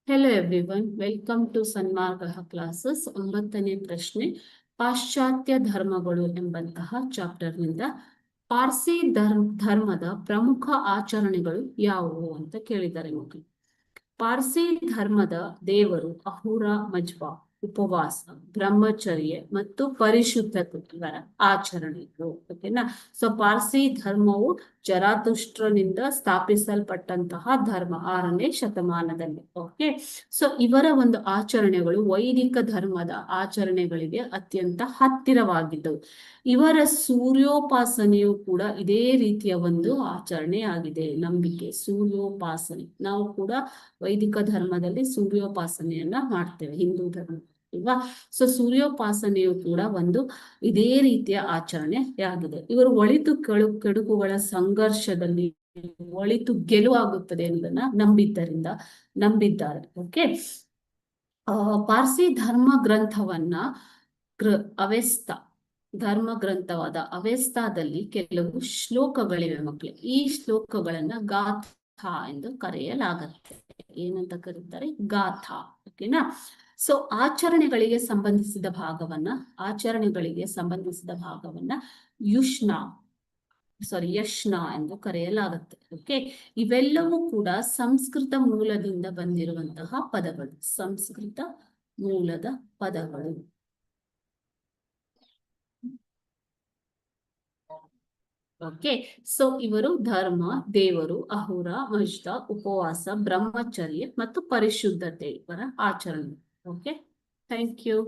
Hello everyone, welcome to Sanmarga classes. 9ನೇ ಪ್ರಶ್ನೆ, ಪಾಶ್ಚಾತ್ಯ ಧರ್ಮಗಳು ಎಂಬಂತಹ ಚಾಪ್ಟರ್ನಿಂದ ಪಾರ್ಸಿ ಧರ್ಮದ ಪ್ರಮುಖ ಆಚರಣೆಗಳು ಯಾವುವು ಅಂತ ಕೇಳಿದ್ದಾರೆ ಮಕ್ಕಳು. ಪಾರ್ಸಿ ಧರ್ಮದ ದೇವರು ಅಹುರ ಮಜ್ಬಾ, ಉಪವಾಸ, ಬ್ರಹ್ಮಚರ್ಯ ಮತ್ತು ಪರಿಶುದ್ಧತೆ ಇವರ ಆಚರಣೆಗಳು. ಓಕೆನಾ. ಸೊ ಪಾರ್ಸಿ ಧರ್ಮವು ಜರಾತುಷ್ಟ್ರನಿಂದ ಸ್ಥಾಪಿಸಲ್ಪಟ್ಟಂತಹ ಧರ್ಮ 6ನೇ ಶತಮಾನದಲ್ಲಿ. ಓಕೆ. ಸೊ ಇವರ ಒಂದು ಆಚರಣೆಗಳು ವೈದಿಕ ಧರ್ಮದ ಆಚರಣೆಗಳಿಗೆ ಅತ್ಯಂತ ಹತ್ತಿರವಾಗಿದ್ದವು. ಇವರ ಸೂರ್ಯೋಪಾಸನೆಯು ಕೂಡ ಇದೇ ರೀತಿಯ ಒಂದು ಆಚರಣೆ ಆಗಿದೆ. ನಂಬಿಕೆ, ಸೂರ್ಯೋಪಾಸನೆ. ನಾವು ಕೂಡ ವೈದಿಕ ಧರ್ಮದಲ್ಲಿ ಸೂರ್ಯೋಪಾಸನೆಯನ್ನ ಮಾಡ್ತೇವೆ, ಹಿಂದೂ ಧರ್ಮ ಅಲ್ವಾ. ಸೊ ಸೂರ್ಯೋಪಾಸನೆಯು ಕೂಡ ಒಂದು ಇದೇ ರೀತಿಯ ಆಚರಣೆ ಆಗಿದೆ. ಇವರು ಒಳಿತು ಕೆಡುಕುಗಳ ಸಂಘರ್ಷದಲ್ಲಿ ಒಳಿತು ಗೆಲುವಾಗುತ್ತದೆ ಎಂಬುದನ್ನ ನಂಬಿದ್ದಾರೆ. ಓಕೆ. ಪಾರ್ಸಿ ಧರ್ಮ ಗ್ರಂಥವನ್ನ ಅವೆಸ್ತಾ ಧರ್ಮ ಗ್ರಂಥವಾದ ಅವೆಸ್ತಾದಲ್ಲಿ ಕೆಲವು ಶ್ಲೋಕಗಳಿವೆ ಮಕ್ಕಳು. ಈ ಶ್ಲೋಕಗಳನ್ನ ಗಾಥಾ ಎಂದು ಕರೆಯಲಾಗುತ್ತೆ. ಏನಂತ ಕರೀತಾರೆ? ಗಾಥಾ. ಓಕೆನಾ. ಸೊ ಆಚರಣೆಗಳಿಗೆ ಸಂಬಂಧಿಸಿದ ಭಾಗವನ್ನ ಯಶ್ನ ಎಂದು ಕರೆಯಲಾಗುತ್ತೆ. ಓಕೆ. ಇವೆಲ್ಲವೂ ಕೂಡ ಸಂಸ್ಕೃತ ಮೂಲದಿಂದ ಬಂದಿರುವಂತಹ ಪದಗಳು. ಸಂಸ್ಕೃತ ಮೂಲದ ಪದಗಳು. ಓಕೆ. ಸೊ ಇವರು ಧರ್ಮ, ದೇವರು, ಅಹುರ ಮಜ್ದಾ, ಉಪವಾಸ, ಬ್ರಹ್ಮಚರ್ಯ ಮತ್ತು ಪರಿಶುದ್ಧತೆ ಇವರ ಆಚರಣೆ. ಓಕೆ. Thank you.